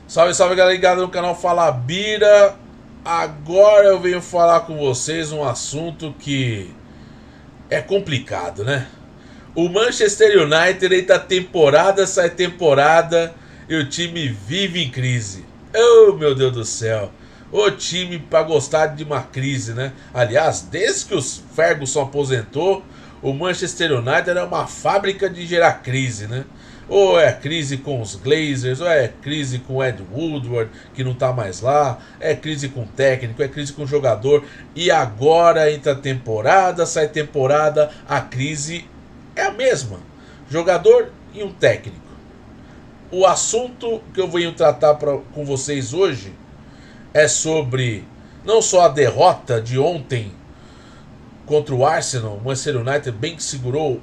Salve, salve galera ligada no canal Fala Bira. Agora eu venho falar com vocês um assunto que é complicado, né? O Manchester United entra temporada, sai temporada e o time vive em crise. Oh, meu Deus do céu. O time para gostar de uma crise, né? Aliás, desde que o Ferguson aposentou, o Manchester United é uma fábrica de gerar crise, né? Ou é crise com os Glazers, ou é crise com o Ed Woodward, que não tá mais lá, é crise com o técnico, é crise com o jogador. E agora entra temporada, sai temporada, a crise é a mesma. Jogador e um técnico. O assunto que eu venho tratar com vocês hoje é sobre não só a derrota de ontem contra o Arsenal. O Manchester United bem que segurou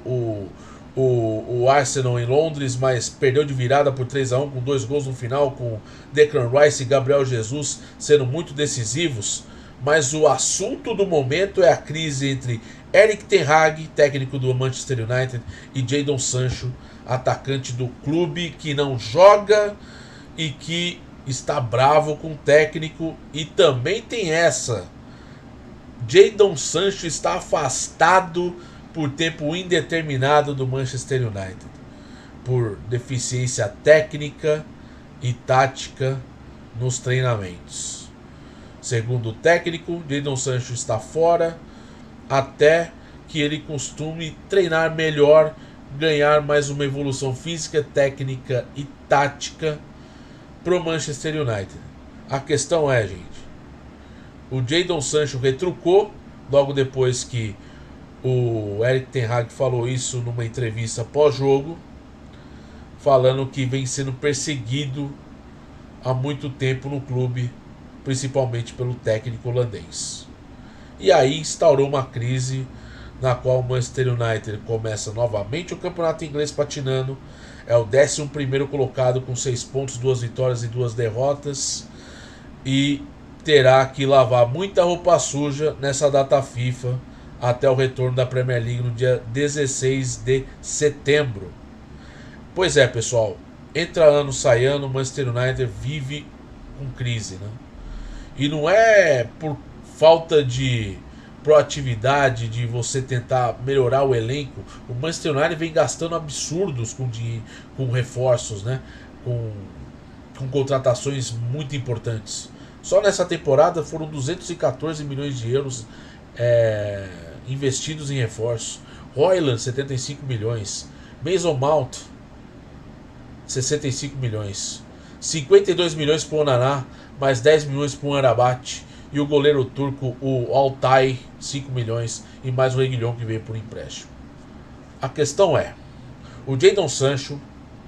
o Arsenal em Londres, mas perdeu de virada por 3-1 com 2 gols no final, com Declan Rice e Gabriel Jesus sendo muito decisivos. Mas o assunto do momento é a crise entre Erik ten Hag, técnico do Manchester United, e Jadon Sancho, atacante do clube, que não joga e que está bravo com o técnico. E também tem essa: Jadon Sancho está afastado por tempo indeterminado do Manchester United, por deficiência técnica e tática nos treinamentos. Segundo o técnico, Jadon Sancho está fora até que ele costume treinar melhor, ganhar mais uma evolução física, técnica e tática para o Manchester United. A questão é, gente, o Jadon Sancho retrucou logo depois que o Erik ten Hag falou isso numa entrevista pós-jogo, falando que vem sendo perseguido há muito tempo no clube, principalmente pelo técnico holandês. E aí instaurou uma crise na qual o Manchester United começa novamente o campeonato inglês patinando. É o 11º colocado com 6 pontos, 2 vitórias e 2 derrotas. E terá que lavar muita roupa suja nessa data FIFA até o retorno da Premier League no dia 16 de setembro. Pois é, pessoal, entra ano, sai ano, o Manchester United vive com crise, né? E não é por falta de proatividade, de você tentar melhorar o elenco. O Manchester United vem gastando absurdos com reforços, né? Com contratações muito importantes. Só nessa temporada foram 214 milhões de euros investidos em reforços. Højlund, 75 milhões. Mason Mount, 65 milhões. 52 milhões para o Onaná, mais 10 milhões para o Amrabat. E o goleiro turco, o Altay, 5 milhões. E mais o Reguilhão, que veio por empréstimo. A questão é: o Jadon Sancho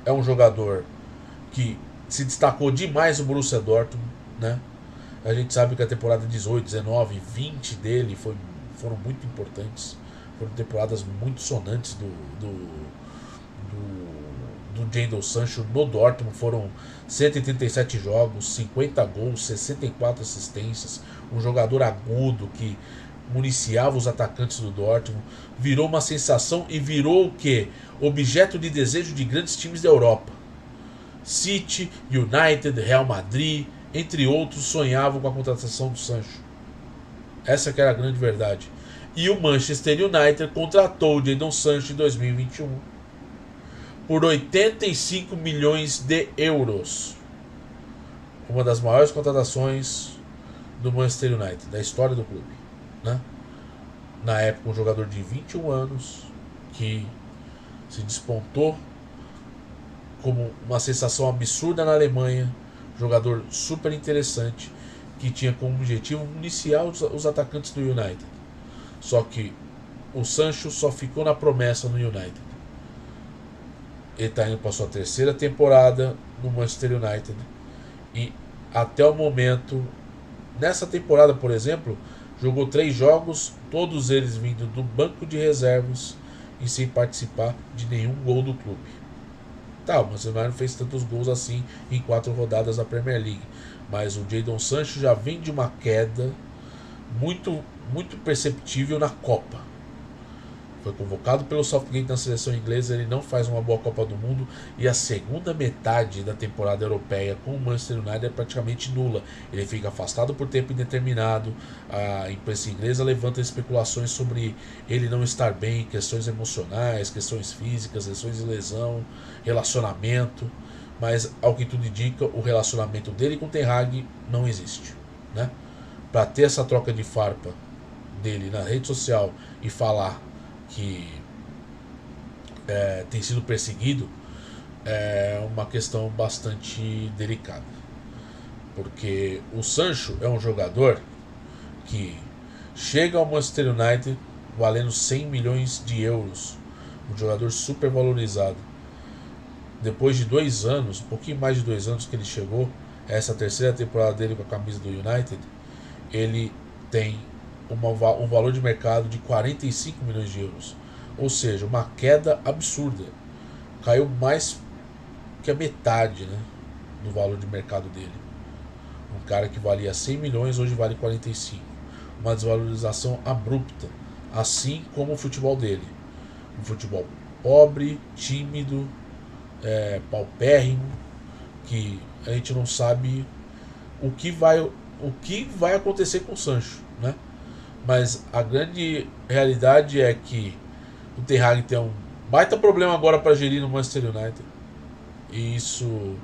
é um jogador que se destacou demais no Borussia Dortmund, né? A gente sabe que a temporada 18, 19 e 20 dele foram muito importantes. Foram temporadas muito sonantes do Jadon Sancho no Dortmund. Foram 137 jogos, 50 gols, 64 assistências. Um jogador agudo que municiava os atacantes do Dortmund. Virou uma sensação e virou o quê? Objeto de desejo de grandes times da Europa. City, United, Real Madrid, entre outros, sonhavam com a contratação do Sancho. Essa que era a grande verdade. E o Manchester United contratou o Jadon Sancho em 2021 por 85 milhões de euros. Uma das maiores contratações do Manchester United, da história do clube, né? Na época, um jogador de 21 anos que se despontou como uma sensação absurda na Alemanha. Jogador super interessante, que tinha como objetivo municiar os atacantes do United. Só que o Sancho só ficou na promessa no United. Ele está indo para sua 3ª temporada no Manchester United. E até o momento, nessa temporada, por exemplo, jogou 3 jogos, todos eles vindo do banco de reservas e sem participar de nenhum gol do clube. Tá, o Manchester United não fez tantos gols assim em 4 rodadas da Premier League. Mas o Jadon Sancho já vem de uma queda muito, muito perceptível na Copa. Foi convocado pelo Southgate na seleção inglesa, ele não faz uma boa Copa do Mundo e a segunda metade da temporada europeia com o Manchester United é praticamente nula. Ele fica afastado por tempo indeterminado, a imprensa inglesa levanta especulações sobre ele não estar bem, questões emocionais, questões físicas, questões de lesão, relacionamento, mas ao que tudo indica, o relacionamento dele com o Ten Hag não existe, né? Para ter essa troca de farpa dele na rede social e falar que tem sido perseguido é uma questão bastante delicada, porque o Sancho é um jogador que chega ao Manchester United valendo 100 milhões de euros, um jogador super valorizado. Depois de 2 anos, um pouquinho mais de 2 anos que ele chegou, essa terceira temporada dele com a camisa do United, ele tem um valor de mercado de 45 milhões de euros. Ou seja, uma queda absurda. Caiu mais que a metade, né, do valor de mercado dele. Um cara que valia 100 milhões, hoje vale 45. Uma desvalorização abrupta. Assim como o futebol dele. Um futebol pobre, tímido, paupérrimo, que a gente não sabe o que vai acontecer com o Sancho, né? Mas a grande realidade é que o Ten Hag tem um baita problema agora para gerir no Manchester United. E isso,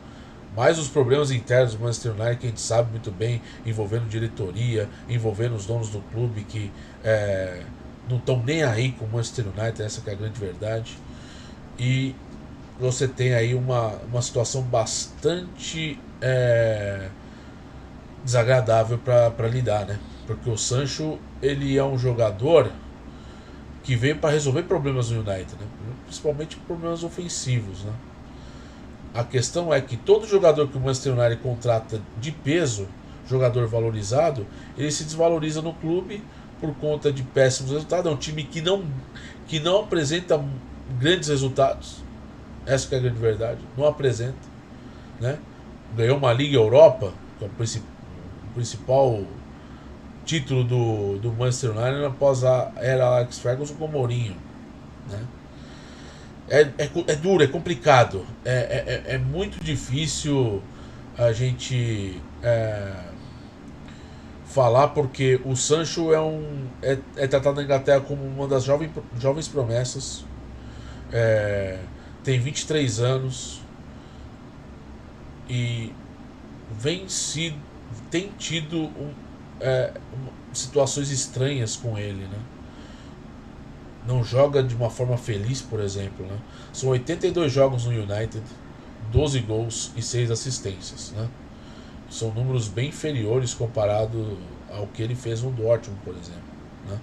mais os problemas internos do Manchester United, que a gente sabe muito bem, envolvendo diretoria, envolvendo os donos do clube que não estão nem aí com o Manchester United, essa que é a grande verdade. E você tem aí uma situação bastante desagradável para lidar, né? Porque o Sancho, ele é um jogador que veio para resolver problemas no United, né? Principalmente problemas ofensivos, né? A questão é que todo jogador que o Manchester United contrata de peso, jogador valorizado, ele se desvaloriza no clube por conta de péssimos resultados. É um time que não apresenta grandes resultados. Essa que é a grande verdade. Não apresenta, né? Ganhou uma Liga Europa, que é o principal título do Manchester United após a era Alex Ferguson com o Mourinho, né? É duro, é complicado, é muito difícil a gente falar, porque o Sancho é tratado na Inglaterra como uma das jovens promessas, tem 23 anos e tem tido situações estranhas com ele, né? Não joga de uma forma feliz, por exemplo, né? São 82 jogos no United, 12 gols e 6 assistências, né? São números bem inferiores comparado ao que ele fez no Dortmund, por exemplo, né?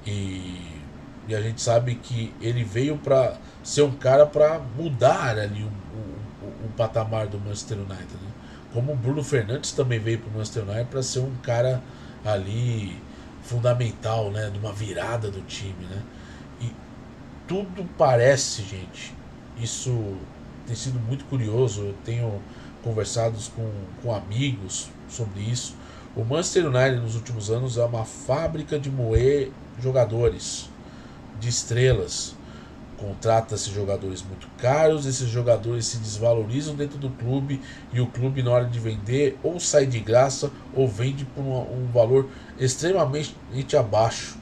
E a gente sabe que ele veio para ser um cara para mudar ali o patamar do Manchester United, né? Como o Bruno Fernandes também veio para o Manchester United para ser um cara ali fundamental, né, de uma virada do time, né? E tudo parece, gente, isso tem sido muito curioso. Eu tenho conversado com amigos sobre isso. O Manchester United nos últimos anos é uma fábrica de moer jogadores, de estrelas. Contrata-se jogadores muito caros, esses jogadores se desvalorizam dentro do clube e o clube, na hora de vender, ou sai de graça ou vende por um valor extremamente abaixo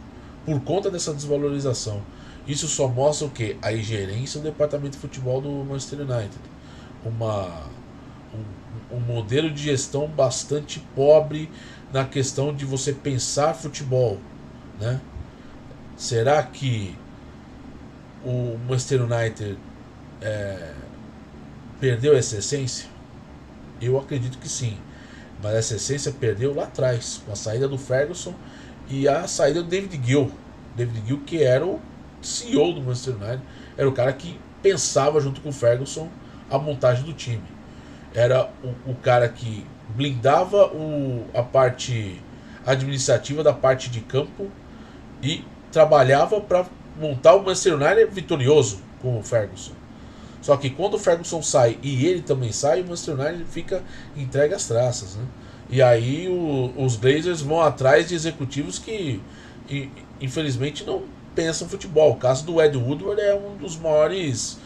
por conta dessa desvalorização. Isso só mostra o que? A ingerência do departamento de futebol do Manchester United. Um modelo de gestão bastante pobre na questão de você pensar futebol, né? Será que o Manchester United perdeu essa essência? Eu acredito que sim, mas essa essência perdeu lá atrás, com a saída do Ferguson e a saída do David Gill, que era o CEO do Manchester United, era o cara que pensava junto com o Ferguson a montagem do time, era o cara que blindava a parte administrativa da parte de campo e trabalhava para montar o Manchester United vitorioso com o Ferguson. Só que quando o Ferguson sai e ele também sai, o Manchester United fica entregue às traças, né? E aí os Glazers vão atrás de executivos que infelizmente pensam futebol. O caso do Ed Woodward é um dos maiores,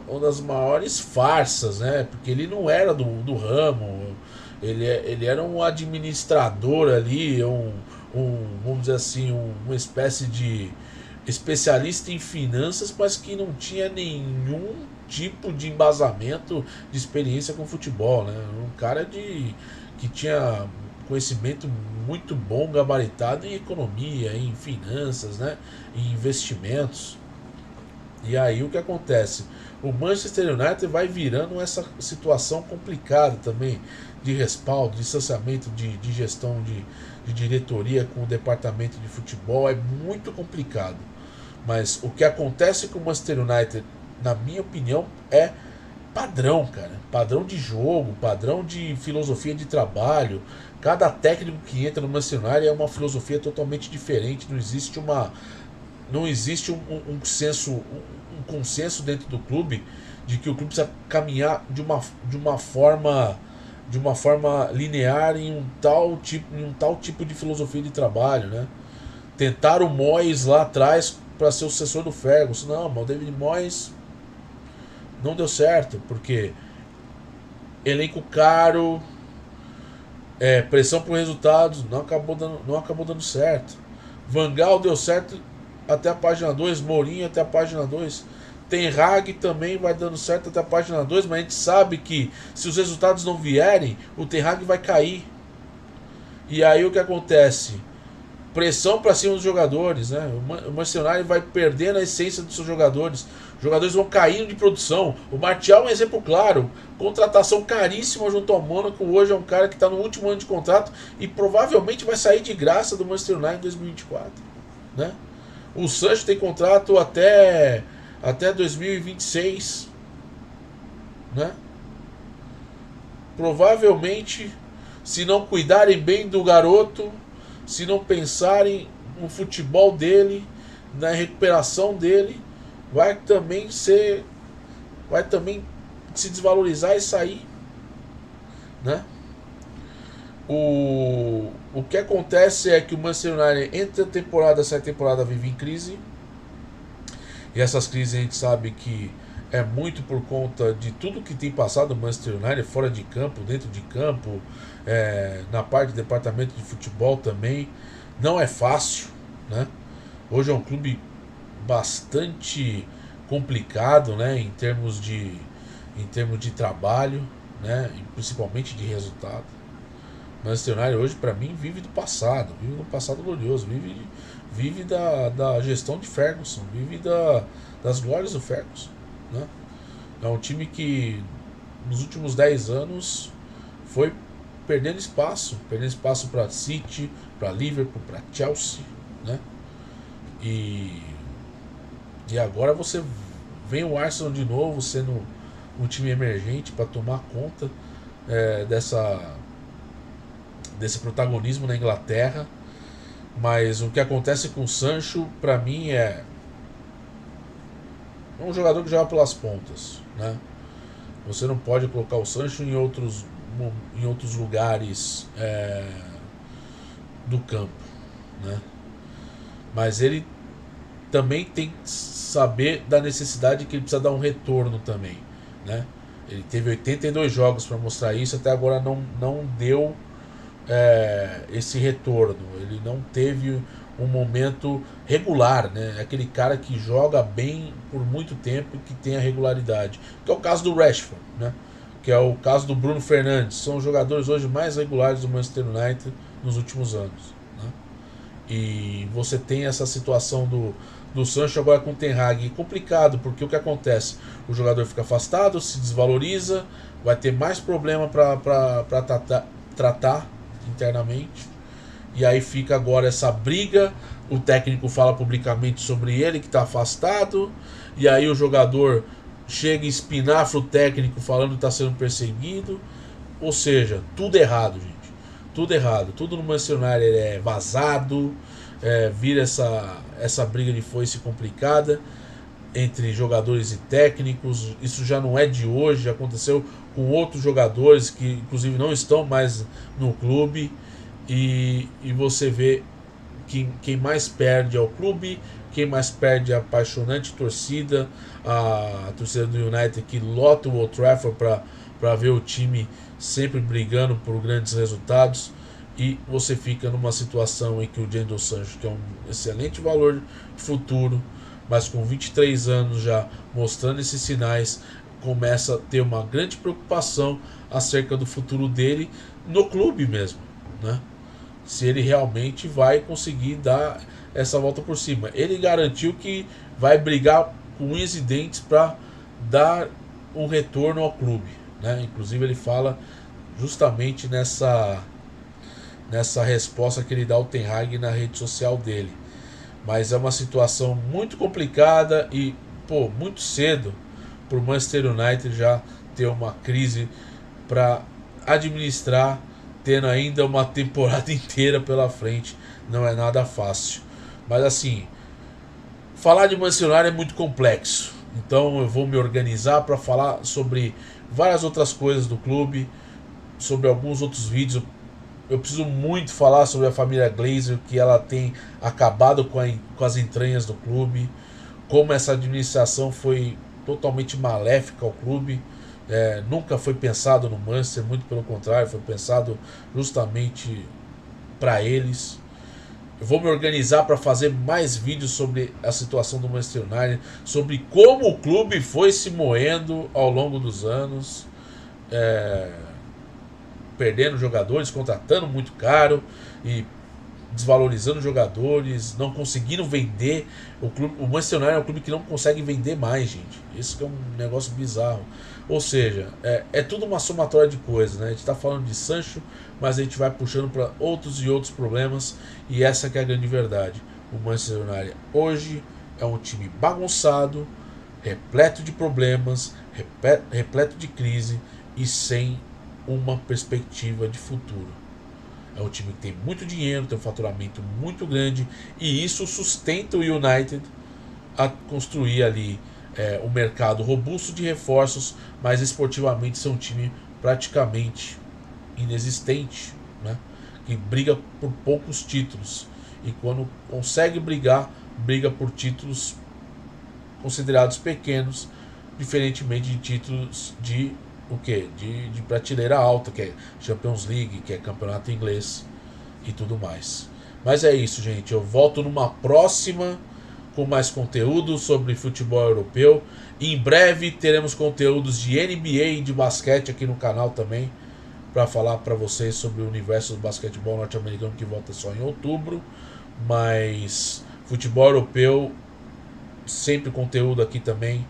uma das maiores farsas, né? Porque ele não era do ramo, ele era um administrador ali, vamos dizer assim, uma espécie de especialista em finanças, mas que não tinha nenhum tipo de embasamento de experiência com futebol, né? Um cara que tinha conhecimento muito bom, gabaritado em economia, em finanças, né? Em investimentos. E aí o que acontece? O Manchester United vai virando essa situação complicada também, de respaldo, de distanciamento, de gestão de diretoria com o departamento de futebol. É muito complicado. Mas o que acontece com o Manchester United, na minha opinião, é padrão, cara. Padrão de jogo, padrão de filosofia de trabalho. Cada técnico que entra no Manchester United é uma filosofia totalmente diferente. Não existe um consenso dentro do clube de que o clube precisa caminhar de uma forma linear em um tal tipo de filosofia de trabalho, né? Tentaram o Moyes lá atrás para ser o sucessor do Ferguson. Não, mas o David Moyes não deu certo, porque elenco caro, pressão por resultados, não acabou dando certo. Van Gaal deu certo até a página 2, Mourinho até a página 2. Ten Hag também vai dando certo até a página 2, mas a gente sabe que se os resultados não vierem, o Ten Hag vai cair. E aí o que acontece? Pressão para cima dos jogadores, né? O Manchester United vai perdendo a essência dos seus jogadores. Os jogadores vão caindo de produção. O Martial é um exemplo claro. Contratação caríssima junto ao Mônaco. Hoje é um cara que está no último ano de contrato e provavelmente vai sair de graça do Manchester United em 2024, né? O Sancho tem contrato até 2026, né? Provavelmente, se não cuidarem bem do garoto, se não pensarem no futebol dele, na recuperação dele, vai também se desvalorizar e sair, né? O que acontece é que o Manchester United entra temporada, sai temporada, vive em crise. E essas crises a gente sabe que é muito por conta de tudo que tem passado no Manchester United, fora de campo, dentro de campo, na parte do departamento de futebol também. Não é fácil, né? Hoje é um clube bastante complicado, né? Em termos de trabalho, né? E principalmente de resultado. O Manchester United hoje, para mim, vive do passado glorioso, vive da gestão de Ferguson, vive das glórias do Ferguson, né? É um time que nos últimos 10 anos foi perdendo espaço para City, para Liverpool, para Chelsea, né? E agora você vem o Arsenal de novo sendo um time emergente para tomar conta desse protagonismo na Inglaterra. Mas o que acontece com o Sancho, para mim, é um jogador que joga pelas pontas, né? Você não pode colocar o Sancho em outros lugares do campo, né? Mas ele também tem que saber da necessidade que ele precisa dar um retorno também, né? Ele teve 82 jogos para mostrar isso, até agora não deu esse retorno. Ele não teve um momento regular, né? É aquele cara que joga bem por muito tempo e que tem a regularidade, que é o caso do Rashford, né? Que é o caso do Bruno Fernandes. São os jogadores hoje mais regulares do Manchester United nos últimos anos, né? E você tem essa situação do Sancho agora com o Ten Hag. Complicado, porque o que acontece? O jogador fica afastado, se desvaloriza, vai ter mais problema para tratar internamente. E aí fica agora essa briga. O técnico fala publicamente sobre ele que está afastado, e aí o jogador chega e espinafra o técnico falando que está sendo perseguido. Ou seja, tudo errado, gente. Tudo errado. Tudo no Manchester United é vazado, vira essa briga de foice complicada entre jogadores e técnicos. Isso já não é de hoje, já aconteceu com outros jogadores que inclusive não estão mais no clube. E você vê quem mais perde é o clube, quem mais perde é a apaixonante torcida, a torcida do United que lota o Old Trafford para ver o time sempre brigando por grandes resultados. E você fica numa situação em que o Jadon Sancho, que é um excelente valor de futuro, mas com 23 anos já mostrando esses sinais, começa a ter uma grande preocupação acerca do futuro dele no clube mesmo, né? Se ele realmente vai conseguir dar essa volta por cima. Ele garantiu que vai brigar com unhas e dentes para dar um retorno ao clube, né? Inclusive ele fala justamente nessa resposta que ele dá ao Ten Hag na rede social dele. Mas é uma situação muito complicada e muito cedo para o Manchester United já ter uma crise para administrar, tendo ainda uma temporada inteira pela frente. Não é nada fácil. Mas assim, falar de Manchester United é muito complexo. Então eu vou me organizar para falar sobre várias outras coisas do clube, sobre alguns outros vídeos. Eu preciso muito falar sobre a família Glazer, que ela tem acabado com as entranhas do clube, como essa administração foi totalmente maléfica ao clube. Nunca foi pensado no Manchester, muito pelo contrário, foi pensado justamente para eles. Eu vou me organizar para fazer mais vídeos sobre a situação do Manchester United, sobre como o clube foi se moendo ao longo dos anos, perdendo jogadores, contratando muito caro e desvalorizando jogadores, não conseguindo vender. O Manchester United é um clube que não consegue vender mais, gente. Isso que é um negócio bizarro. Ou seja, é tudo uma somatória de coisas, né? A gente está falando de Sancho, mas a gente vai puxando para outros e outros problemas, e essa que é a grande verdade. O Manchester United hoje é um time bagunçado, repleto de problemas, repleto de crise e sem uma perspectiva de futuro. É um time que tem muito dinheiro, tem um faturamento muito grande, e isso sustenta o United a construir ali um mercado robusto de reforços, mas esportivamente são um time praticamente inexistente, né? Que briga por poucos títulos, e quando consegue briga por títulos considerados pequenos, diferentemente de títulos de de prateleira alta, que é Champions League, que é campeonato inglês e tudo mais. Mas é isso, gente. Eu volto numa próxima com mais conteúdo sobre futebol europeu. Em breve teremos conteúdos de NBA e de basquete aqui no canal também, para falar para vocês sobre o universo do basquetebol norte-americano, que volta só em outubro. Mas futebol europeu, sempre conteúdo aqui também,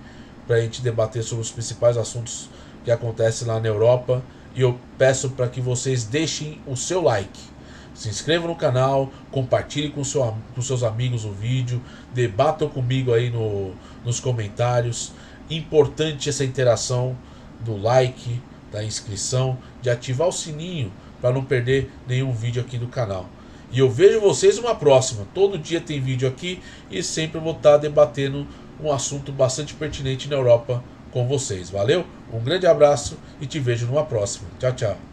para a gente debater sobre os principais assuntos que acontece lá na Europa. E eu peço para que vocês deixem o seu like, se inscrevam no canal, compartilhem com seus amigos o vídeo, debatam comigo aí nos comentários. Importante essa interação do like, da inscrição, de ativar o sininho para não perder nenhum vídeo aqui do canal. E eu vejo vocês numa próxima. Todo dia tem vídeo aqui e sempre vou estar debatendo um assunto bastante pertinente na Europa com vocês. Valeu? Um grande abraço e te vejo numa próxima. Tchau, tchau.